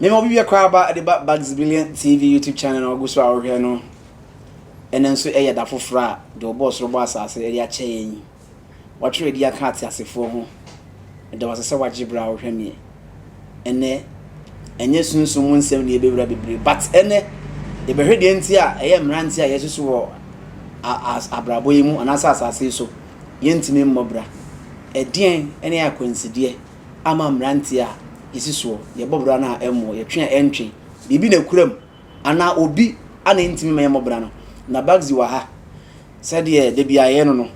Me mo bi kwa ba the Bugs Brilliant TV YouTube channel na oguso ahwe no. Enen so eye da fofora de boss ro boss asase e ya che yin. Watwe di aka ati asefo ho. De was se wagibra ahwe mi. Ene enye sunsun nsem ne ebewura bebre but ene e behwe de nti a eye mranti a yesusu wo abrabo yi mu anasa asase so yentimi mmobra edien ene akonside ama mranti a yesiso ye bobra na emo ye twe entwe bibi na kuram ana obi ana ntimi ma ye mobra no na bagzi wa ha said ye de bia ye no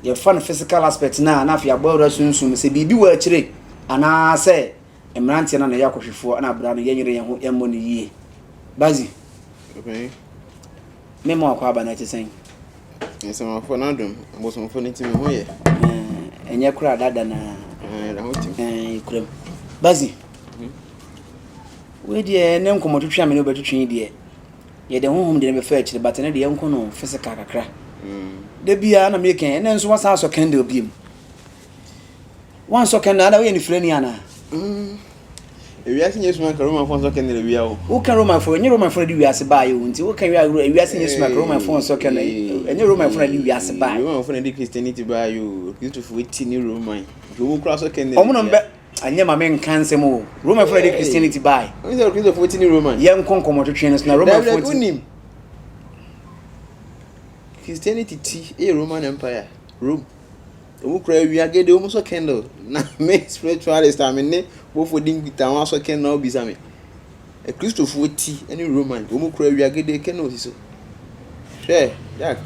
ye fan physical aspect na afia bobra sunsun se bibi wa akire ana se mranti na ya kohwefo ana bra no ye nyere ye ho emo ne yie bagzi okay memo akwa ba na chesen yes ma fo na dum mo so fo ntimi ho ye enye kura dada na da ho tim kuram Bazi. We de ne nkomo twetwe amene obetwetwe de. Ye de honhom de ne be fa akire but ne de yenko no physical kakra. De bia na me ken ne nso wasa so ken de obiem. Wan so ken na we ni freni ana. Ewiase nyesu man karoma fon so ken de bia o. Wo kan Roman fo, enye Roman fo de wiase ba ye nti wo kan ewiase nyesu man karoma fon so ken enye Roman fo de wiase ba. Roman fo de Christianity ba yo. Kristo fo eti ni Roman. Wo kra so ken de. Omo no anya ma men kansem o Roman for the Christianity buy we say Christ of 14 Roman yen konkomo to twene na Roman 14 Christianity ti Roman Empire Rome o kura wi agede o so candle na me spiritualist amene wo for din kita wa so candle obi same e Christ of 14 any Roman o kura wi agede candle so share yak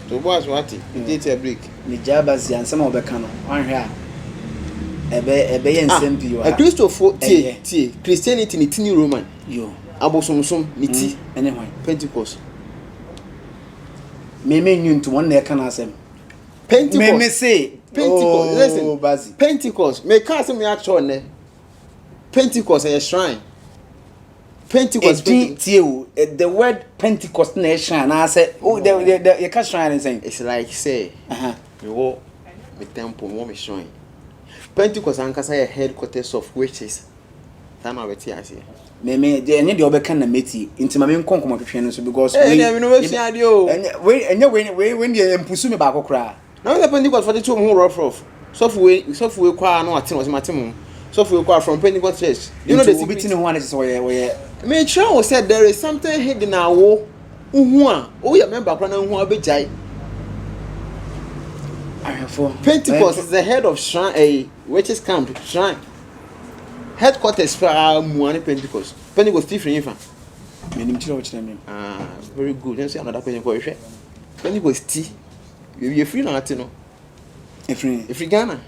to boss wati date break ni jabazi ansema obeka no anhwe a ebe yensem bi wa a Christopher tie Christianity ni tini Roman yo abosomsom ni ti ene hwan Pentecost me nyuntu won na eka na asem Pentecost me say Pentecost listen bazi Pentecost me ka asem ya cho ne Pentecost a shrine Pentecost tie o the word Pentecost na shrine na say oh the you can shrine saying it's like say me wo me temple wo me shrine Pentecost ankasa ya headquarters of witches. Tama beti ase. Me de enye de obeka na meti intima me nkonkomo twetwe no so because we no we fi ade o. Enye we de empusu me ba kokra. Na we Pentecost 42 ho rough. So we kwa no ate no se matem. So we kwa from Pentecost church. You know the secret no one is we me try said there is something hidden awo. Uhu a o ya member kwa na uhu abejai. Pentecost is the head of shrine, witches camp shrine. Headquarters for Muani Pentecost. Pentecost different. Very good. Let's see another question for you. Pentecost tea. You're free now, no? If Ghana.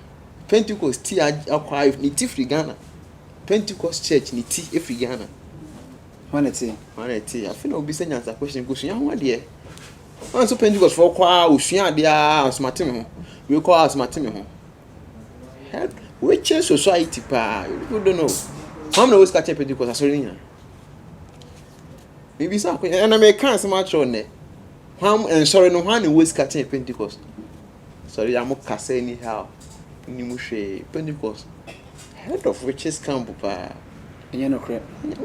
Pentecost tea acquire ni tea free Ghana. Pentecost church ni tea if Ghana. One tea. I feel no be saying answer question because you know dear. Once Pentecost for kwa usua dia asmatem ho. We call asmatem ho. Help which society pa you don't know. How many was catch Pentecost asori nya? Maybe some and I make can much on there. How and sorry no one was catch Pentecost. Sorry I'm kase anyhow. Ni mu hwe Pentecost. Head of witches camp pa. Enye no kre.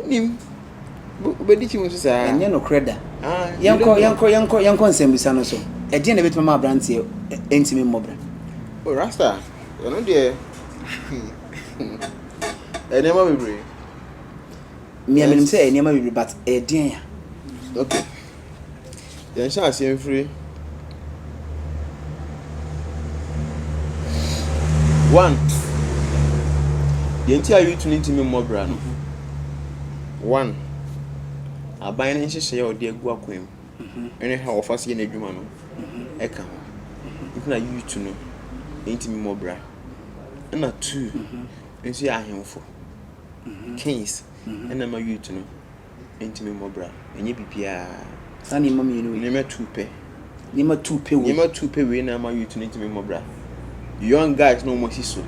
Nim Ubedichi mu sa. Enye no kreda. Yanko nsembisa no so. E die na betuma brantie entimi mmobra. Oh Rasta. You know there. Enema bebre. Me am say enema bebre but e die ya. Okay. Yan sha asem free. 1. The entire youth need to me mmobra no. 1. Aban na nhyehyɛ ya odi agu akwam ene ha ofase ye na adwuma no eka ho nkuna youth no entimi mobra na 2 nso ya ahemfo kings ena ma youth no entimi mobra enye bibia sani mama yenu ne ma 2 pe we na ma youth no entimi mobra young guys no more so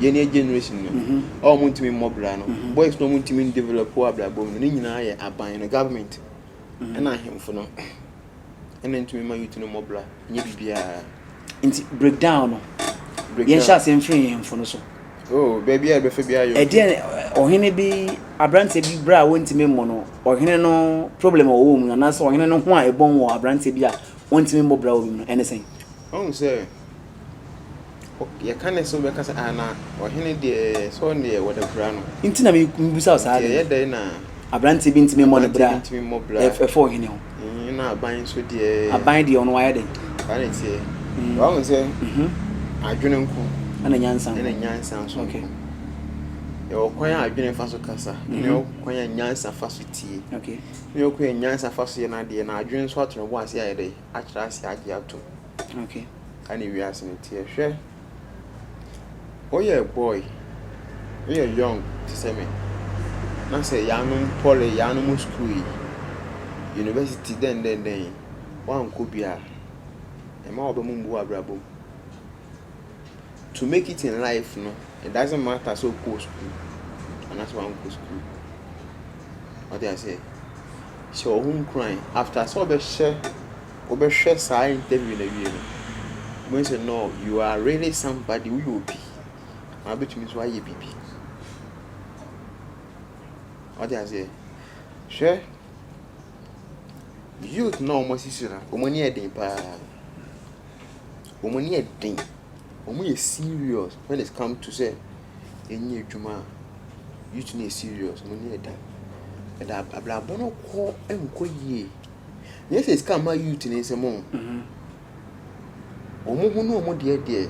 ye ne generation no all mo ntimi mobra no boys no mo ntimi develop wa bla bom no nyina ye aban no government na ahemfo no ena ntimi ma youth no mobra nye bibia inti breakdown no ye sha se mfiri ahemfo no so Oh, baby, I be fi bia yo. E dey ohene bi abrante bi bra wontimi mo no ohene no problem o mu na so ohene no ho a ebon wo abrante bi a wontimi mo bra wo bi no anything. Oh, say. Ya kan so be kasa ana ohene de so ne wo da bra no. Inti na me mbusa o saa de. Ye dey na abrante bi ntimi mo no bra. Ntimi mo bra. Efo ohene ho. Na aban so de. Aban de ono wa ye dey. Ba ne tie. Wa say. Adwene nko. Ana nyansa. Ana nyansa so. Okay. Yo kwanya adwene fa so kasa. Ne kwanya nyansa fa so tie. Okay. Ne kwanya nyansa fa so ye na de na adwene so atoro bo ase aye dey. Akira ase age ato. Okay. Ani wi ase ne tie hwe. Oh yeah, boy. We are young to say me. Na say yanum poly yanum school. University then. One could be a ma obe mumbu abrabo. To make it in life, no, it doesn't matter so go school. And that's why I go school. What did I say? So home crying. After so be share say interview in the year. When say no, you are really somebody who you will be. I bet you why you be. What did I say? Sure. Youth no almost is money a day pa. Money a day. Is serious when it comes to say any juma. Youth need serious money a day. And I blah bono call and go ye. Yes, it's come my youth in some more. Omo no more dear.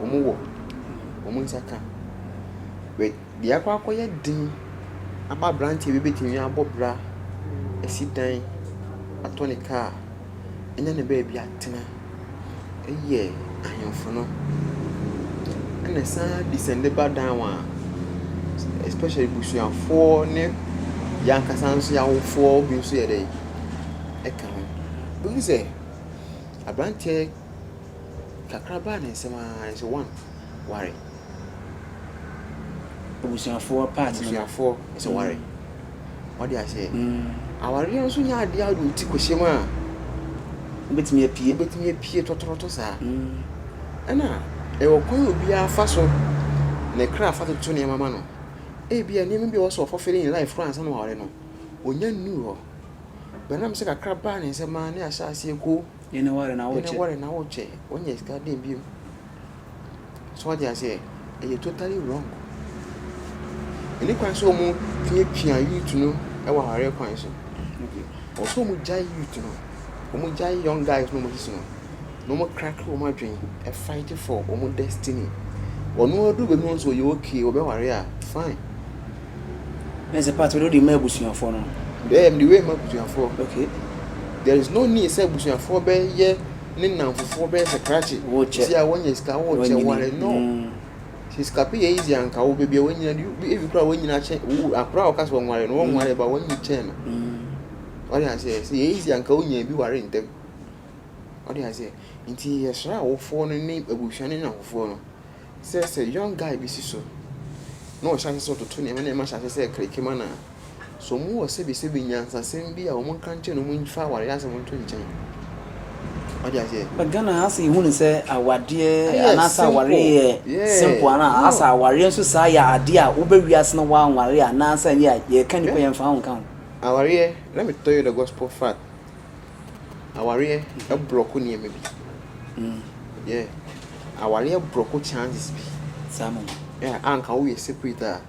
Omo Omunsaka. Wait, the aqua quiet din. About branty we beating your bobra. A sit down. A Tony car. And then a baby at dinner. A year, I am for no. And the sun descended back down one. Especially bush and 4 nip. Young Cassans, young 4 beans a day. A come. But you say, a branty Kakraban is one. Worry. Obusuafo part no Obusuafo is a worry. What do I say? Our real so nya dia do ti kwhyema betimi apie totoroto sa. Ana e wo kwan obi afa so na kra afa to ne mama no. E bia ne me bi wo so for feeling life France na ware no. Onya nu ho. Benam se kakra ba ne se ma ne asha ase ko. Ye ne ware na wo che. Ne ware na wo che. Onya ska dem bi. So what do I say? You're totally wrong. Any kwan so mu pia youth no e wa hare kwan so. Okay. Also mu jai youth no. Omu jai young guys no mo so no. No mo crack o ma dwen e fight for omu destiny. Onu odu be no so you okay obe ware a fine. There's a part where the mabusuafo no. Them the way mabusuafo. Okay. There is no need say busuafo be ye ne nanfofo be scratch. See a one years ka wo che ware no. She's copy easy and cow baby when you if you cry when you chain a crowd cast one worry, no one worry about when you chain. What I say, see easy and cow you be worrying them. What I say, into a shroud or phone name a bush and a phone. Says a young guy be so. No chance to turn him and much as I say, click him. So more say be 7 years and same be a woman country and win far while as I want to change. What do I say? But Ghana has you say our dear Anasa Warrior, simple Asa Warrior, so say a dear Uberias no one warrior, Nasa, ye can't pay and found count. Our ear, let me tell you the gospel fact. Our ear, a broken near maybe. Yeah, our ear broke chances be. Some, yeah, uncle, we are separate.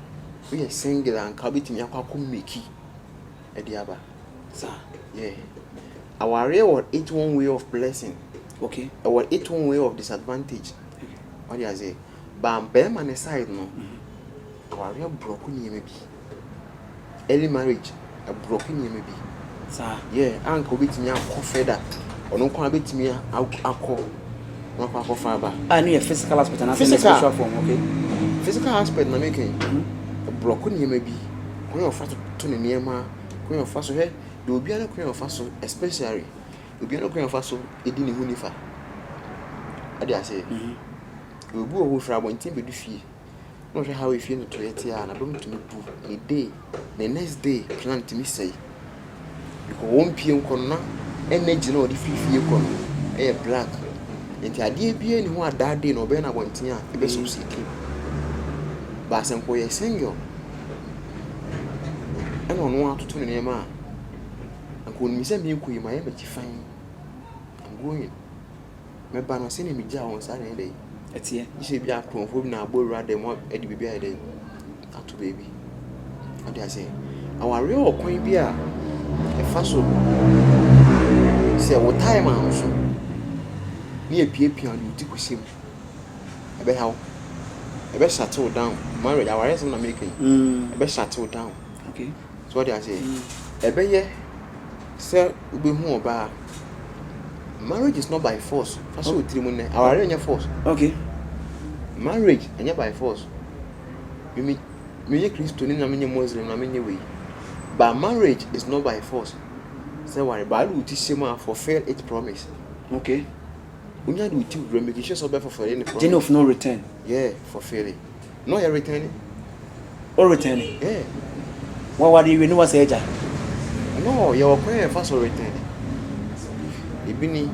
We are single and cabit me a miki. A diaba, sir. Yeah. Our real what it one way of blessing. Okay. Or it one way of disadvantage. What do you say? But bear man aside no. Our real broken ye maybe. Early marriage, a broken ye maybe. Sir. Yeah, uncle bit me a feather. Or no can bit me a call. No papa fiber. I need a physical aspect and physical form, okay. Physical aspect na making. A broken ye maybe. When you're fast to the near ma, when you're fast ahead. The Obiano Queen of Faso, especially Obiano Queen of Faso, it didn't unifa. I dare say, you will go for one team with the fee. Not how we feel to it here and I bring to me a day, the next day, plan to me say. Because 1 p.m. corner, energy no the fee corner, air black. And the idea being who are that day no better one thing, a best of seeking. But senko ye single. And on one to name ma. And could me send me ku my image fine. I'm going. My banner sending me jar on Saturday. It's here. You should be a crone for now, boy, rather than what Eddie be a day. Not to baby. What do I say? Our real coin beer. A fossil. Say what time I also. Near PAP on you to him. I bet how. I bet settle down. Marriage, our reason I'm making. I bet settle down. Okay. So what do I say? I bet ye. Sir, will be more about. Marriage is not by force. First of all, our real force. Okay. Marriage and not by force. You mean me Christian, I mean Muslim, I mean way. But marriage is not by force. So why Bible teach you fulfill its promise. Okay. When you do two remediation of for any promise. Chain of no return. Yeah, fulfill it. No, you're returning. Or returning. Yeah. What do you know what's age? No, you're praying first or returning. Ibini,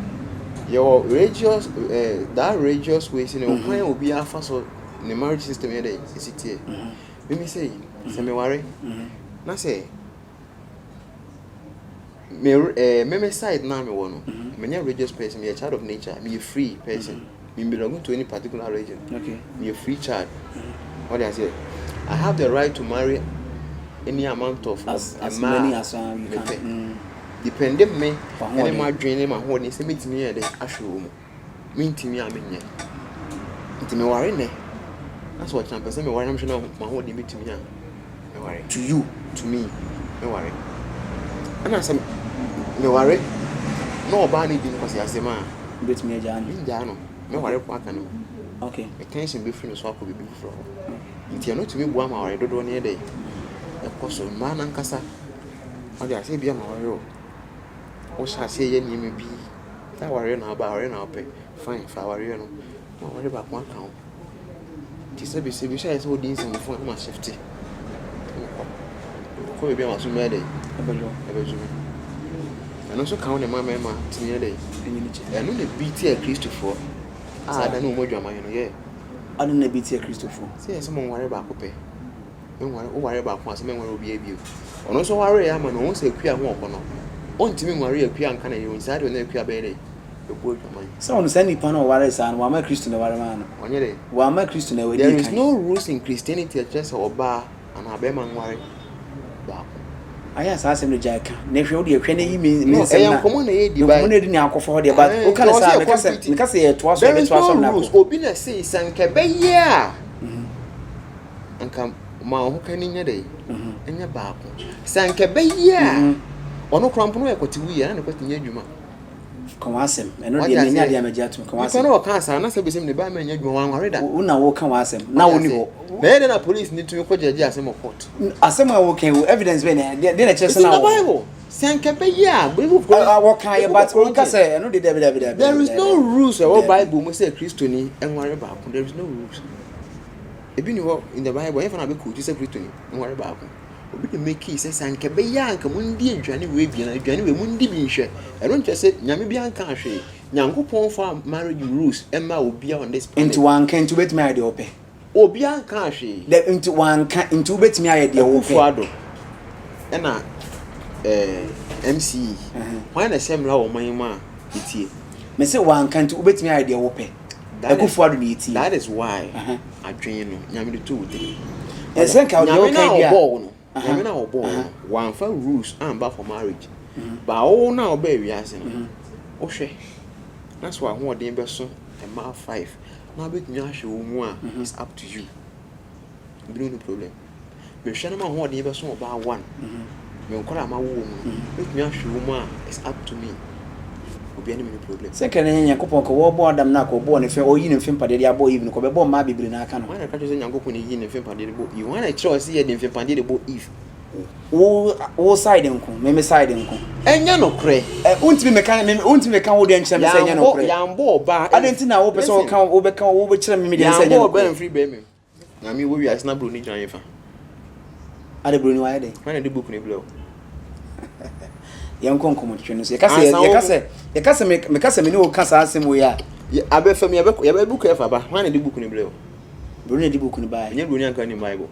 your religious, that religious ways in your prayer will be a first or in the marriage system. Is it here? Let me say, me worry. Now say, me side now me one. Me a religious person, me a child of nature, me a free person. Me belonging to any particular religion. Okay. Me a free child. What do I say? I have the right to marry any amount of as many as you can. Depending me, any my dream, my whole is meet me at the ashroom. Mean to me, I mean, it's me worry. That's what I'm saying. I'm sure my whole meet to me. To you, to me, no worry. And I said, no worry. No bad needing because I say, man, bet me a jano. No worry, partner. Okay. Attention be free, so I could be before. If you're not to me, one hour, I don't know any day. Of course, man and Cassa. How do I say, be a mario? What shall I say, you may be? That worry now about her now pay. Fine, if I worry, no worry about one count. Tis a busy, which I saw this in the front of my safety. Call me a summer day. And also count a mamma to me a day. And only BT a Christopher. I don't know what you're my yeah. I don't know BT a Christopher. Say, someone worry about Cope. Don't worry about once a man will be a view. And also worry, I'm an almost a queer walk or not. On to me, Maria, queer and can you inside when they queer baby. Someone send me panel warriors and one Christian man. One Christian. There is no rules in Christianity, just or bar and a beman worry. I asked him the jack. Never would you mean I am common aid you by the alcohol, but who can I say because it was there is no rules. Obina says, and Cabe, yeah. And come, ma, who can in a day? And your back. San Cabe, yeah. Or no crampo, I got we and a question you. Come ask him, and not the idea to come ask him. I can't answer with him the barman you one already. Una will come ask him. Now we know. Then a police need to go to a court. As someone walking with evidence when they're just in the Bible. San Cape, yeah, we will walk higher, but say, I know the devil. There is no rules about Bible, we say Christian and worry about. There is no rules. If you walk in the Bible, if I be cool, you say Christian and worry about. We can make he says and Cabeyan, Camundi, Johnny Wavian, and Johnny Mundi Binsha. I don't just say Yamibian country. Yango Pon for marriage rules, Emma will be on this. Into one can to bet me idea open. Oh, beyond country. Let into one can into bet me idea open. And MC. Why the same law, my man? It's here. Miss one can to bet me idea open. That is why I train you. Yammy two. Yes, I can't go. I'm now born one for rules and for marriage. But all now, baby, as in Oshe. That's why I want the person and my 5. Now, big Nyasha more is up to you. No problem. But Shanama want the person about 1. You call my woman. Big Nyasha more is up to me. Will be any problem. Second, and Yakopon will board them now, born if you're in film, but they are boy even cover bomb, maybe in a can. When I catch a young go in the film, you want a choice here in film, pandid if. All side uncle, maybe side uncle. And you know, cray. Won't be mechanic, won't make out the ancient young boy, but I didn't know open so come over me, and free baby. Now, me, we are not Bruni Janifa. I the Bruno Ide. When I do book in blow. Young Concom, you can't say, make us a menu cancer as we are. I bet for me a book, but when I do book in blue. Bruni di book ni buy. Enye Bruni anka ni Bible.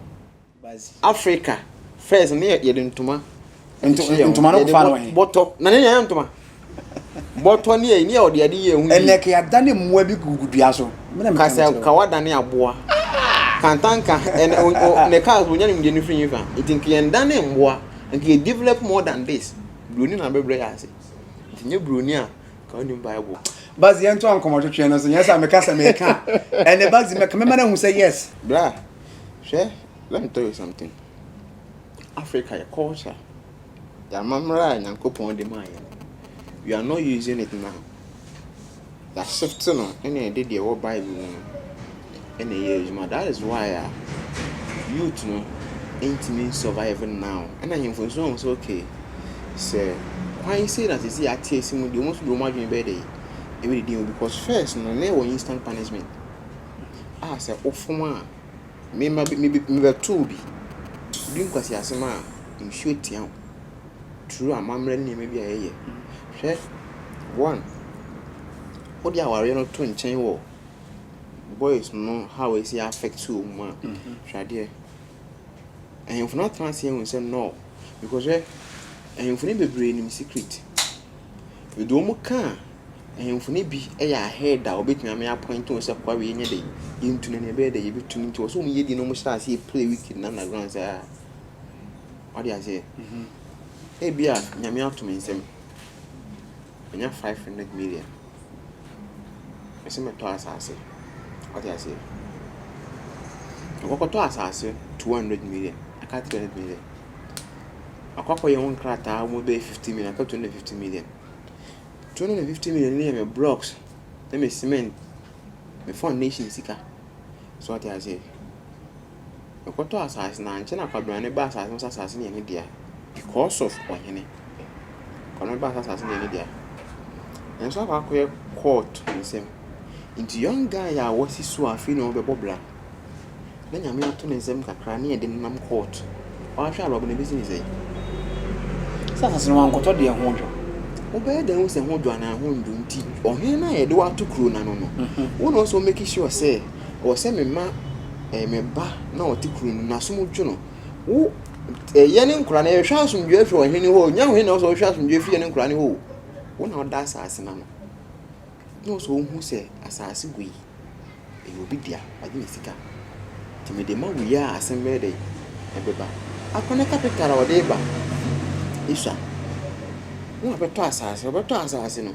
Bazi. Africa first ne ye de ntoma. Ntoma no fa no he. Boto na ne nya ntoma. Boto ne ye o de ade ye hu. Ene ke adane mmoa bi gugudua so. Me na me Kasa ka wadane aboa. Kantanka ne cars wonya ni mde free yifa. Itinki yendane mboa. Nke develop more than this. Bruni na bebre ya ase. Tinye Bruni a ka oni Bible. Bazi ento ankomo twetwe no so nyesa me kasa me ka. Ene bazi me kama na hu say yes. Bra. Share, let me tell you something. Africa your culture. Ya mamra nyankopon de man. We are not using it now. That shift no any dey the whole Bible. Any years that is why youth no ain't me surviving now. And I am for so okay. Say why say that is here taste mu the most do imagine be dey. Every day because first no na one instant punishment. Ah say ofuma me be two bi. Din kwasi asema nsuo tian. True amamre ne me bi ayeye. Hwe one. Odi aware no to nchen wo. Boys no how is it affect you ma. Hwade. And if not trans here we say no because if we bebre ni secret. We do mo kan and if we bi e ya head a obetumi am ya point to say kwa we nye dey into ne be dey betumi to so mo yedi no mo start say play weekend na ground say what you say e bia nyame atum nsem enya 500 million ese me to asase what you say to asase 200 million aka 300 million akwa ye won krata mo be 50 million aka 250 million 250 million near me blocks let me cement me foundation sika so what you say to asase na nche na kwabra ne ba asase ne dia because of ohene kono ba asase ne dia en so akwa court nsem into young guy ya wasi so afi no be bobla na nyame ato ne nsem kakra ne de nam court o ahwa alo ne business yi sasa no wankoto de ho dwo obe de ho se ho dwo na ho ndu nti ohene na ye de wa to kuro na no no wo no so make sure say o se me ma me ba na o ti kuro na so mo dwo no wo ye ne nkura na ye hwa asomdwe afi ohene ho nya ho ne o so hwa asomdwe afi ye ne nkura ne ho wo na o da asase na no no so hu se asase gui e obi dia ade ne sika ti me de ma wi ya asembe de e beba akone capital o de ba isa no beto asase no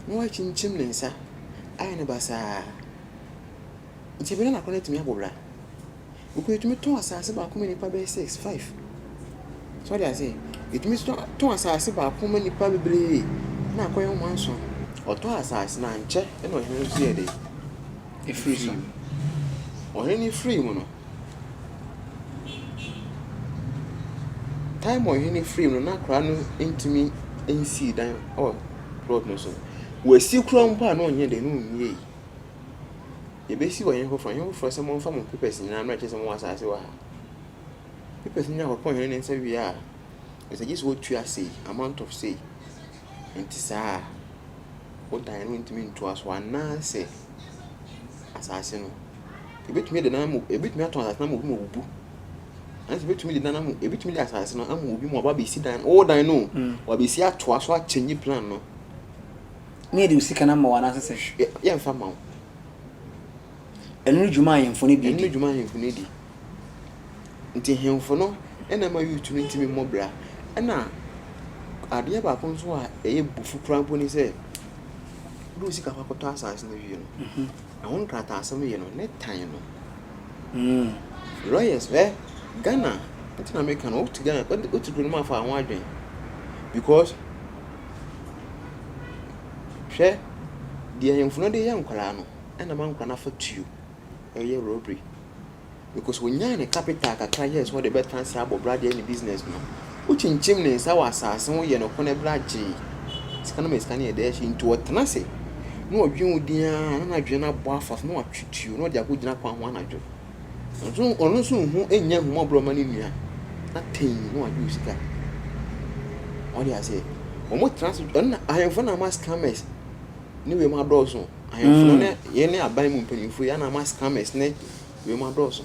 no wa chinchim ne nsa ayi ne basa nti be na akone timi abobra ukwe timi to asase ba ko nipa be 65 so dey say itimi to asase ba ko nipa bebre na akoye mo anso oto asase na nche e no hene so ye dey e free so o hene free mo no time o hene free no na kra no intimi nc dan oh plot no so we si kro mpa na onye de no nwie ye be si wo yen for se mo fa mo papers ni na na che se mo asase wa papers ni akọ hene ne nsa wi a e se just what you say amount of say entisa o dan no intimi nto aso ana se asase no ebetumi de na mo ebetumi aton asase na mo bu mo bubu anse betumi de na mo ebetumi de asase no amu obi mo ba be si dan o dan no wa be si ato aso a chenyi plan no me de usika na ma wana asase ye mfa ma enu djuma yemfo ne bi enu djuma yemfo ne di nti hemfo no ena ma yutu ntimi mobra ena ade ba ko nso a eye bufu krampo ni se do usika kwa to asase no wi no na won krata asem ye no ne tan no lawyers Ghana Latin America no to Ghana o to grow ma fa won adwen because share the hemfo de yan kwala no ena man kwa na fa tu eye robbery because when you ne capital kakra yes what the better transfer abo brother any business no uchinchim ne nsa wa asase wo ye no kone braje sikana me sikana e de shi into otnase no odwen udia na adwen na bo afas no atwetue no de akogina kwa ho anadwo so ono so hu enya hu mobro mani nua na ten no adu sika what you say omo transfer na ahemfo na mas scammers ni we ma dozo ahemfo ne ye ne aban mu mpanimfo ya na mas scammers ne we ma doso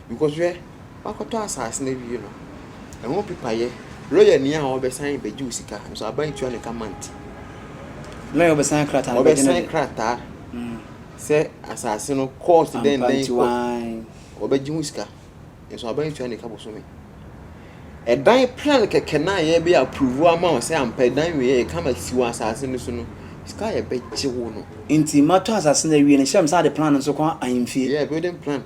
because we akoto asase na wie no e ho pipaye lawyer ni a obesan be ju sika so aban tu an kamanti lawyer obesan krata say asase no court then obeji sika so aban tu an ka boso me e dan plan keke na ye be approve ama o say ampa dan we e kama siwa asase no so no sika ye be jiwo no inti mato asase na wie ne shem sa the plan so kwa ahemfie yeah building plan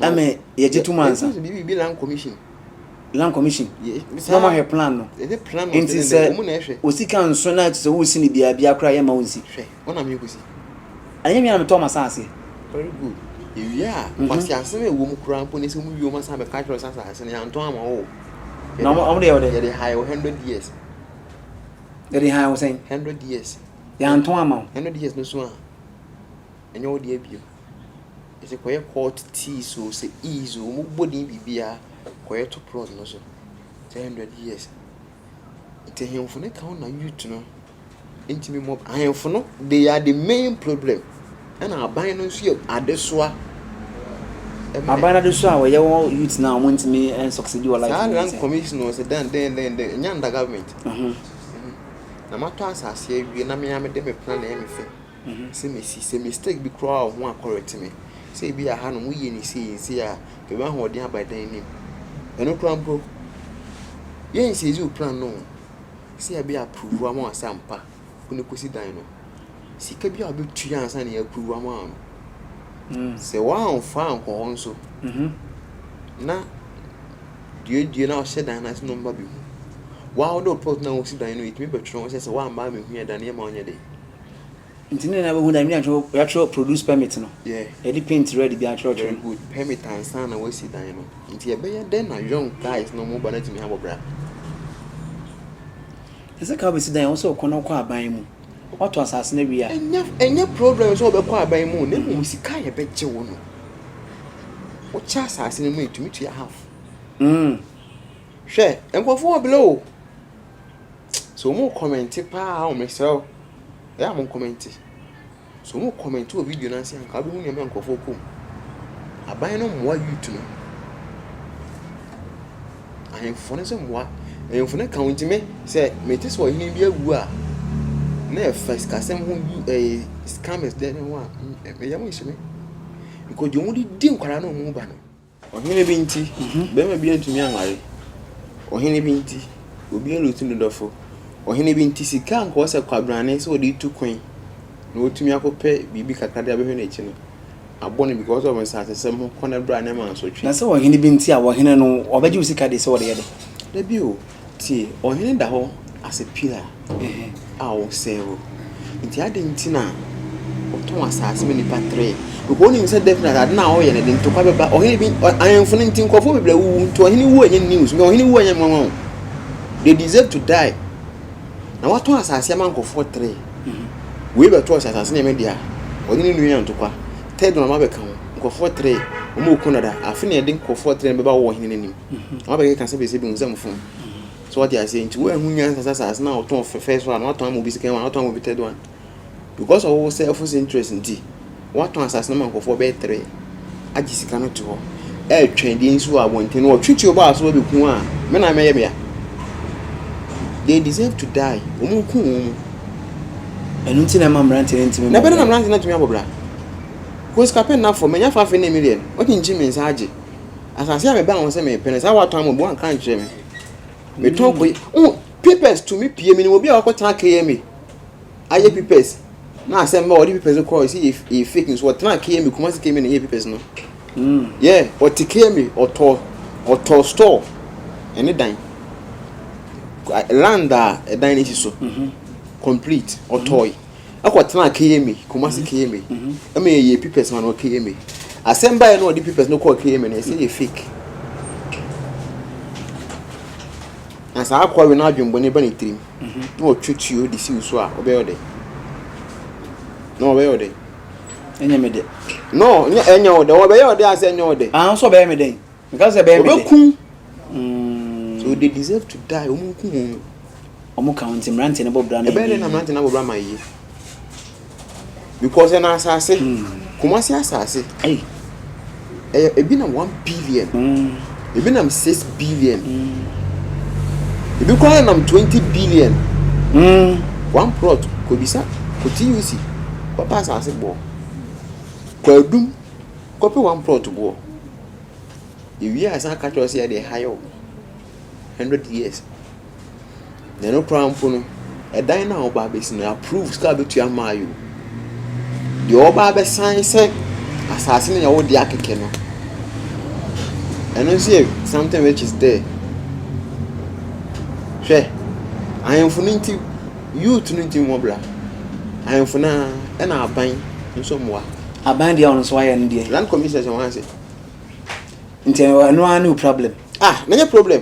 ame ye je 2 months bi land commission no ma plan no the plan inti se osika nso na to wo si ni bia bia kra ye ma wonsi hwe ona me kosi anya me na me to masase very good yeah pasi asem e wo mu kra mpo ne se mu wioma sa be ka kra sa sa ne anto ama wo na mo de the high 100 years the high was saying 100 years ya anto ama 100 years no so a enyo wo de abio ese koye court tea so se ease wo mu body bibia koye to prod no so 100 years ite hemfo ne ka na youth no intimi mob ahemfo no they are the main problem and aban no so adesoa abana de so a we youth now want me and succeed your life land commission was then nyanda government na mato asase awie na me amede me plan na me fe se mistake bi kro a ho correct me say bi aha no muye ni say a be ba ho de abadan ni eno kro ampo yen say you plan no say be approve am o sampa kuni kosi dan no sika bi a be tuya ansa na approve am no se wa on fa anko nso na die na o she dan na no mba bi wa do put na o si dan no it me betro say wa mba me hu dan e ma onye de intine na be hu dan me actual produce permit no yeah e paint ready bi actual good permit ansa na we si dan no nti e be ye den na young guys no mo ba na timi habobra ese ka be si dan o so kono kwa aban mu wato asase na wi a enya problem so be kwa aban mu na mu sika ye be je wo no o cha asase no mu etumi tu ya half hwe enkofo below so mo comment pa o me sell ya mo comment so mo comment o video na se anka be hu ne me enkofo kom aban no mo youth no ahemfo ne se mo ahemfo ne ka wonti se me te so hini bi awu a na first kasem hu scammers there no me yam ishime because you only din kwara no mu ba no ohene bi nti be ma bi antumi anware ohene bi nti obi elutu no dofo ohene bi nti sika nko se kwabrane se odi tu kwen na otumi akopɛ bibi kakade abehwe na echi no abone because of asasem ho kona bra na man so twi na se ohene bi nti a ohene no obaji usika de se wode yede da bio ti ohene da ho as a pillar o sewo nti ade nti na oton asase me ni patre ko ni se definite ade na o ye ne nto kwa beba ohene bi ayemfo ne nti nkofo bebla wu nto ohene wu enye news me ohene wu enye mwanwa they deserve to die na waton asase man nkofo 3 we be to asase ne me dia ohene nu yan to kwa third na ma be kan nkofo 3 o mo ku na da afi na ede nkofo 3 beba wo ohene nim ma be kan se be se bi unzam fun so what they are saying to when hunya asase na oton first one what time obi second one what time obi third one because of our self interest nti what time asase na man nkofo be 3 agisika no to ho twende nso abonte no twitwi oba aso be ku a me na meye bia they deserve to die omu ku enu nti na mamrante ntimi na be na mamrante na tumi abobra ko skapen na for menya 5 million what in jimin sa age asase a me ba won se me pene sa what time obo an kan kire me talk boy papers to me pie me ni obi a wakota KM aye papers na asem ma odi papers ko see if fake news what na KM kuma se KM na papers no yeah what KM or store any dan land a dan is so complete or toy akwata na KM kuma se KM e me ye papers man o KM asem ba no odi papers no ko KM na say fake as I call when I jump when you trim. No, treat you, this is so. Obey day. No, obey day. Any mede. No, any other. Obey day, I say no day. I also bear me day. Because I bear me. So they deserve to die. Omo counting ranting about brand. Better than ranting about my year. Because an assassin, Kumasi assassin. Hey. ebi na 1 billion ebi na 6 billion ebi kwa na 20 billion one plot ko bisa ko TUC ko pass ase bo ko dum ko pe one plot bo ewi asa ka cho se dey high 100 years na no crown no dan na oba be sin approve ska be tu amayo the oba be sign say asase na wo dia keke no and you see something which is there she I am funti youth nti mobla I am funa na aban nso moa aban dia on so aye ndie land commission say wan say nti no anu problem no problem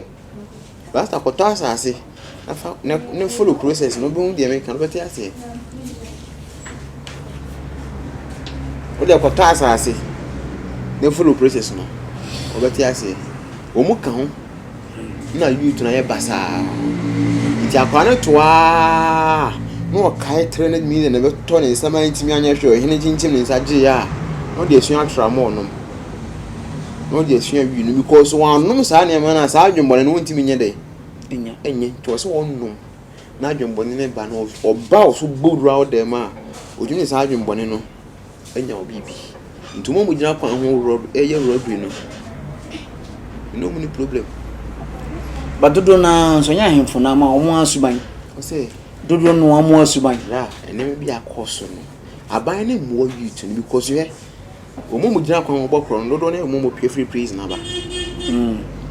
last akota asase afa ne follow process no be hu dia me kan beti ase o de akota asase ne follow process no o beti ase o mu kan ho na youth na ye basa nti akwana toa no kai 300 million na be to ne sama ntimi anya hwe hene chinchim ne nsaje ya no de sua tramo no de sua wi no because one no sa ne ma na sa adwumbone no ntimi nye de enye to so wonum na adwumbone ne ba no oba so gbodura o de ma ojuni sa adwumbone no enya obibi ntumo mu gina kwa ho road robbery no mu ni problem badodo na so nya hemfo na ma omo asuban o say dodo no omo asuban ya ene bi akoso no aban ne mo youth no because we omo mu gina kwa ho bokro no dodo ne omo mo pie free praise na ba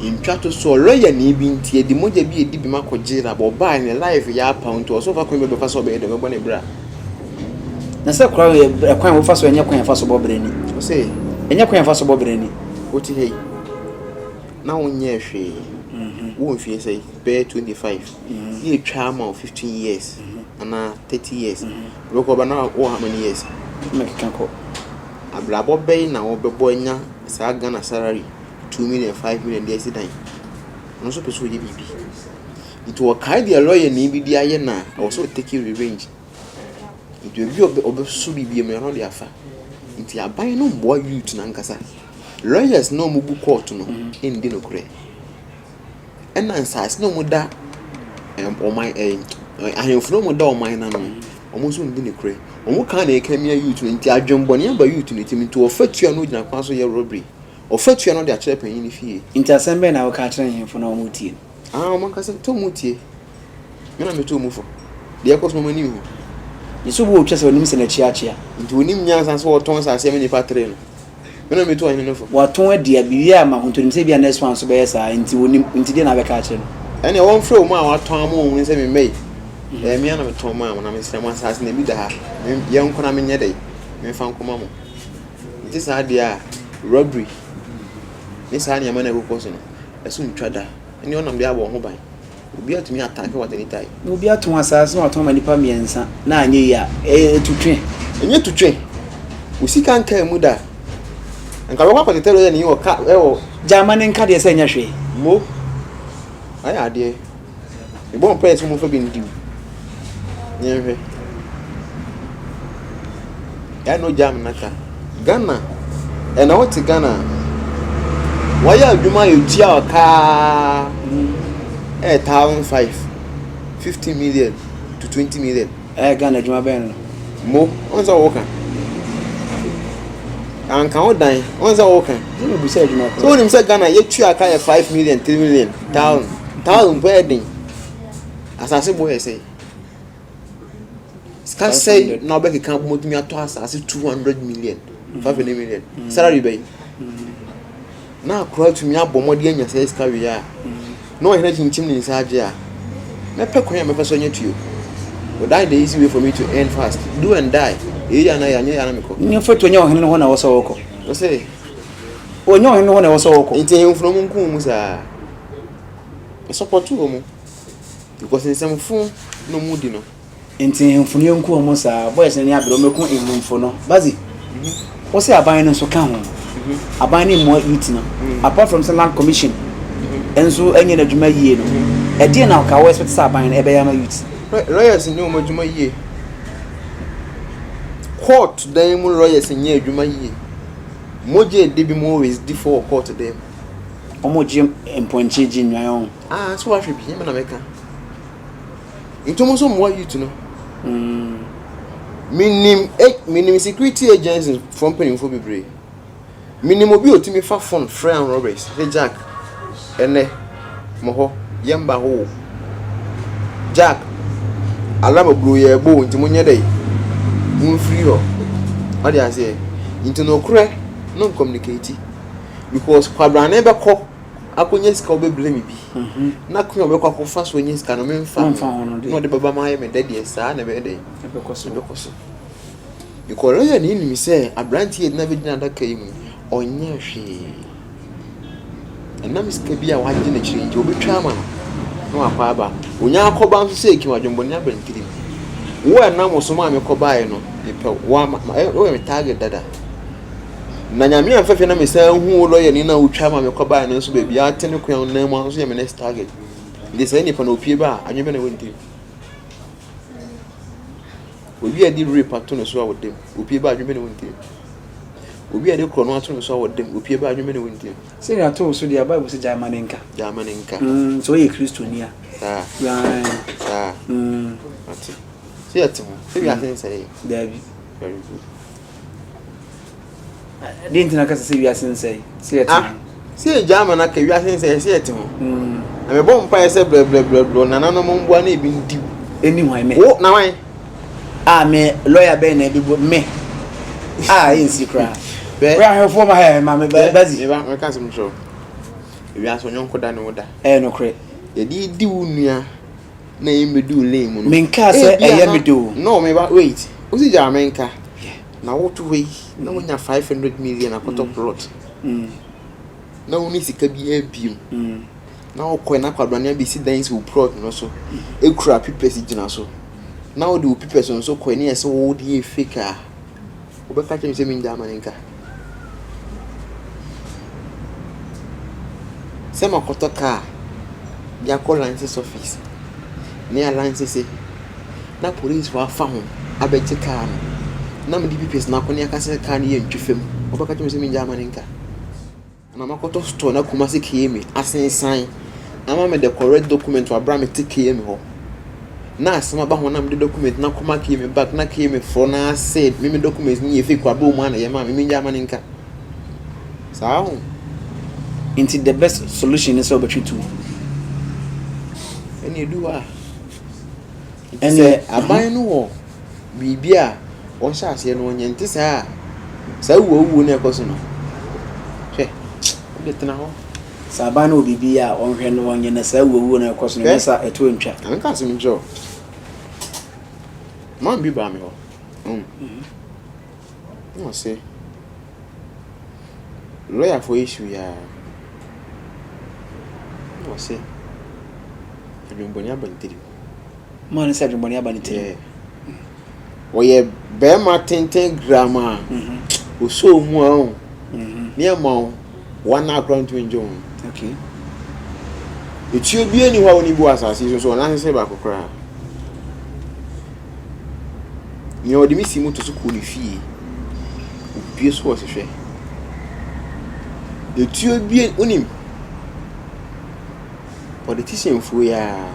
intwato so lawyer ni bi ntie di moja bi edi bi makogera bo ba ne life ya pound to so fa kwen be fa so be de be ne bra na se kwa kwan wo fa so enya kwan fa so bobre ni o say enya kwan fa so bobre ni o ti hey na wonye hwe won fie say be 25 ye twa ma 15 years ana 30 years we ko ba na wo how many years make kan ko ablabo be na wo be bonya sa Ghana salary 2 million 5 million dey sidan no so peso ye bibi it will kai the lawyer ni bi dia ye na also take revenge it will be obe so bibi me no dia fa nti aban no mbo youth na nkasa lawyers no mu bu court no ndi no kure ena nsas no mu da oman ahemfo no mu da oman na no omo so ndi ne kure omo kan na ekamia youth no nti adwembone aba youth no timi to ofatua no gina kwa so ye robbery ofatua no de a kire panyin ni fie nti asembe na wo ka kire hemfo na omo tie omo ka se to mu tie me na me to mu fo de ekos mo mani hu niso bo twese onim se na chiachia nti onim nyansa so oton sa se me ni patre no me na me to anyi no fo waton adia biwia ma hontonim se bia next one so be yesa nti onim nti de na be ka kire no ene won frɛ o ma waton am o se me mei me na me ton ma na me sira mo asase na bi da ha ye nkona me nye dai me fa nkoma mo nti sa dia robbery ni sa anya mana ko so no eso ntwada ene onam dia bo ho ban obi atumi attack what any time obi aton asase na aton manipa miensa na anye ya tutwe enye tutwe usika nka mu da nka we kwa tetelo ya ni o ka o jamani nka de se nya hwe mo aya ade e bon pay so mo fa bi ndi nyehwe ya no jam naka Ghana and what Ghana why adwuma yotia oka 15 million to 20 million Ghana adwuma ben no mo onza woka anka odan onza woka no bu se adwuma so nim se Ghana yetua aka 5 million 3 million town wedding asase boy say ska say na be kan mo tumi ato asase 200 million 5 million salary bay na akura tumi abomode anya say ska wi ya no hena chinchim ni nsaje a me pekwan me peso nya tuo but that the easy way for me to earn fast do and die ya na me ko ni foto nya ohene ho na wo so woko o say onyo ohene ho na wo so woko nti enfunu mu nku mu sa e support mu because nsemfu no mu di no nti enfunu enku o mu sa boys ni abro meku enfunu no bazi wo say aban no so ka ho aban ni mo eat no apart from land commission enso enye na dwuma yie no e die na ka wo expect sa aban e be ya ma youth lawyers ni o ma dwuma yie court dan mu lawyers nye dwuma yie moje de bi mo always di for court them omo gym emponche gym nwan so what be him na meka ntomo so mo you to know minim security agents from Pennyfo Bibre minim obi otimi fa phone friend robbers hey Jack ene moho yemba ho Jack alama bro ye bo ntimo nye dey mun free ho what dey say into no kure no communicate because kwabra na be ko akonye sika obebele mi bi na kun obekwa ko fa so onye sika no memfa no de baba ma ye me daddy sa na be dey bekoso because ya ni mi say abranti e na be dina da kai mu onye hwe enam sika bi a waje na chire nje obetwa ma no akwa aba onya akoba nso say ki wadwombo ni abantiri wo enam so ma me koba e no e pe wa o me target dada na nyame amfefe na mesa hu lo ye ni na utwa ma me koba e no so bia atene ko na mu so ye me next target de say ni pa na opie ba anwebe na wonti obi adi rape atono so awodem opie ba anwebe na wonti obi adi krono atono so awodem opie ba anwebe na wonti say na to so dia bible say jamanenka so ye kristonia ah ati see atimu see bi asen say David very good didn't na kasa say we asen say see atimu see jaman aka wi asen say see atimu ame bom pa ese ble nana no mo mbua na ebi ndi eni hwan me wo na wan me lawyer ben na bi me in secret we are for my me bazi e ba me kan sem so wi aso nyonko da ne woda no kre ye di wunua na yemedu le mu no menka say yemedu no me ba wait usi jamenka na what way na wonya 500 million akoto plot na woni sika bi abiem na okọ na kwadwane bi si dance wo plot no so ekura pipesi gina so na wo de pipesi no so kọ ni ese wo de fake a obeka chem se min jamenka sema kotoka bia call license office ni license na police wa fa ho abeje car no na me DPS na koni aka se car ni ye ntwefem obaka tumi se mi njama nka na makoto store na kuma se KM asensan ama me the correct document wa bra me te KM ho na asema ba ho na me document na kuma KM back na KM for na said me document ni ye fake kwa bo mu na ye ma me njama nka sao into the best solution is between two any do and aban no wo bibia o sha ase no onye nti sa wo na ekoso no hwe de tena ho sa aban no bibia onhwe no onye na sa wo na ekoso no sa eto ntwa anka se mjo man bi ba me ho no say lawyer for issue ya no say adwumboni abantiri man say adwumboni abantiri oye be ma tenten grammar o so mu a ni ama one account to enjoy okay etu obi ani wa oni bu asase so na se ba kokra ni odi mi si moto so ko ni fie obi so o se hwe etu obi onim politician fu ya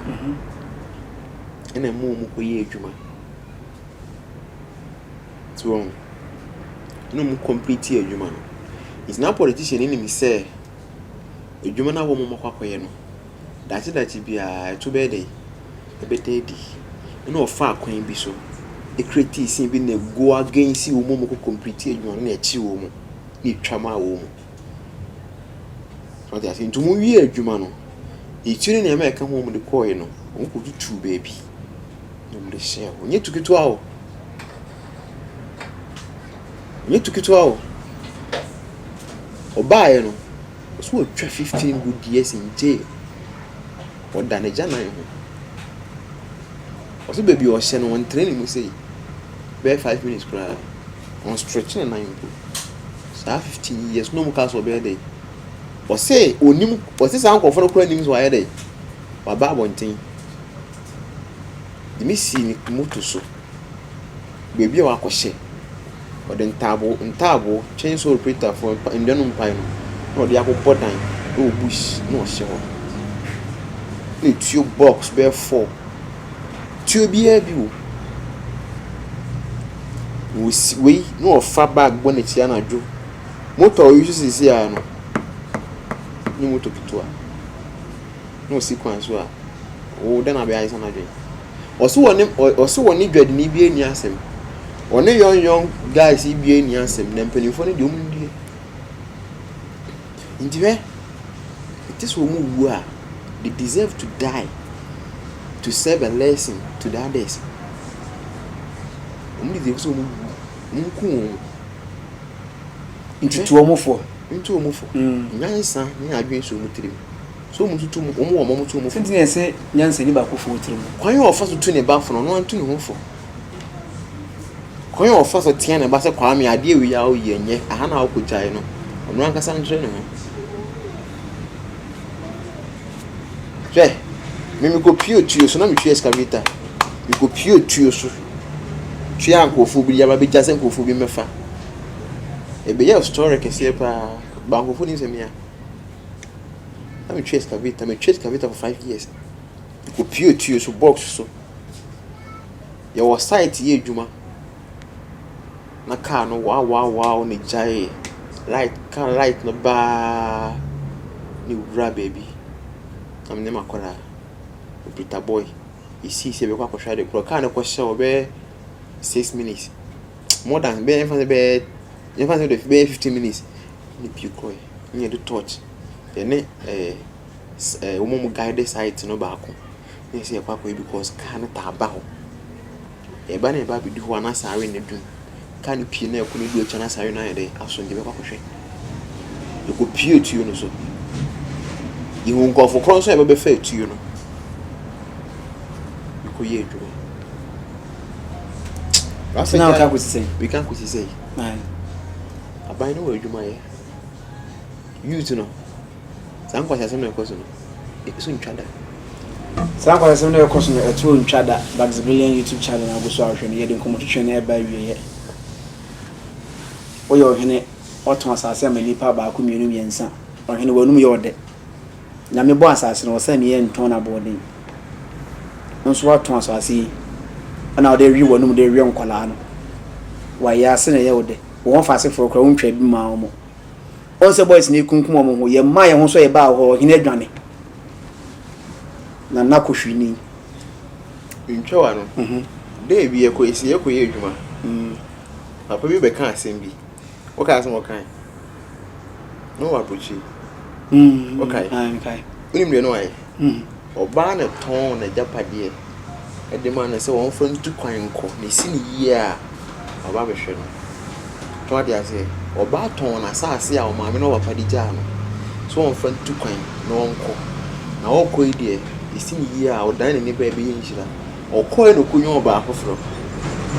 ena mu ko ye adwuma so no mu complete adwuma no is na politician ni mi say adwuma na wo mo makwakoye no dati bia to be dey e betedi no fa akwan bi so e create sin bi na go against wo mo ko complete adwuma no na echi wo mo ni twama wo mo so that into mu wi adwuma no e tiri na me ka ho mo de koye no wo ko tutu baby no mo de share onye tukitu awo obaye no so we twa 15 good years in jail or than a jana ho also baby o she no one training mo say be 5 minutes kra on stretching na impo so 15 years no mo ka so be dey o say onim o say san ko for kra nim so aye dey wa ba bontin dimi si ni moto so baby wa ko she or the ntabo chainsaw operator for Indian pine no the apple dan oh bush no sure ni tube box bear 4 tube here bi we no fa bag bonnet ya na dwo motor you see here no ni motor kitua no sequence wa o den abi aisa na dwe oso woni dwade ni bi eni asem one young guys bi eni asem na mpanifo ne de omundie ndiwe it is wo mu wu a they deserve to die to serve a lesson to the others omudi de so mu nku ntutu omofo nyansa ni adwen so mutirim so mu tutu mu omo omo tutu mu sinti ne se nyansa ni ba ko fo tirim kwan yo ofa so tu ne ba fo no antu ne ho fo kwan yo ofa so tia ne ba se kwa me ade wi ya o ye nye aha na okojai no ono ankasa ntre ne ho je me go pio tuo so na me tue excavator me go pio tuo so tue ankofo bi ya ba be jase ankofo bi mefa ebe ya story kese pa bankofo ni semia I'm chase excavator for 5 years. You go pure to you so box so. Your site ye juma. Na car no wow ni jai. Light car light no ba ni ura baby. I'm nema kola. Brita boy. You see be kwa share the car no kwa show be 6 minutes. More than be 15 minutes. Ni pure ni do touch. Ene omo guide site no ba ko ne se yakwa because kan ta ba ho e ba na bi du ho na sare ne dum kan pie na yakunu du echa na sare na yede aso nge be kwa hwe you go pie to you no so you won go for cross e be fa to you no you ko ye dwo now can we say we can say man abai no adwuma ye you to know Sanko ya sema ekoso no. Eso ntwada. Sanko ya sema ekoso no eto ntwada Bugs Billion YouTube channel na go so ahwe ne yede nkomotwetwe na eba wiye. Oyo ohene oton asase amanipa ba ko mienu miensa. Ohene wanum ye ode. Na me bo asase no se ne ye nton na boden. Nso waton asase ana ode wi wanum de wi nkola no. Wa ya se ne ye ode. Won fa se for kra won twa bi ma omo. Onse boys ni kunkum omo ho ye ma ye ho so ye ba ho hine adwane na nakohwini ntwa no dey bi ye ye adwuma papa bi be kan asem bi o ka asem o kan no wa pochi okay unim de no ai oba na ton na japade e de ma na se won fa ntu kwan nko na si ni yi a oba be hwe no to de ase oba ton na saase a o maame no wapa di ja no so on fa ntu kwan na onko na okọ ide isi ni yi a o dan ni ba ebe yinhira okọ e no kunyo oba afoforo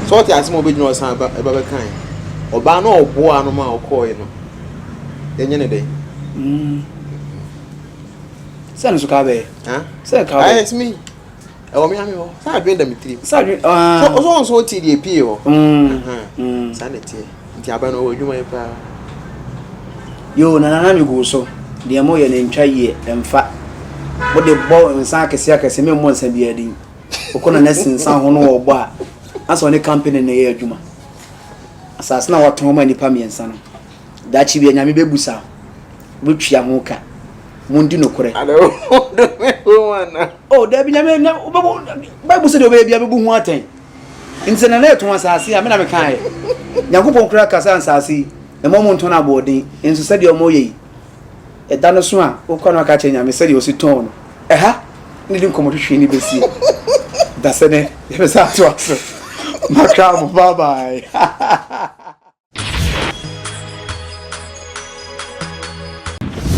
so te ase mo be jino san ba be kan oba na obo anu ma okọ e no yenye ne dey Sen so ka be ha se ka be it's me e o mi ami ho sa dwen da mitri sa dwen so ti di epie ho sa ne tie nti aba no odwuma e pa yo na mi go so de mo ye ne ntwa ye emfa bo de bo nsa akese me mo nsa bi adin okona na sinsa ho no obo a aso ne company na ye adwuma asase na waton ma nipa miensa no da chi bi nyame bebusa botwia ho ka mundi no kore oh da bi nyame na bible say do be bia bebu ho aten ntena na eto asase a me na me kan Yakupon kra kasa ansasi e mo nton na bodin enso se de o mo yi e da no so a o kwa no ka chenya me se de o si ton no e ha ni din komotwe ni besi da se ne e be sa to aso makra mo bye bye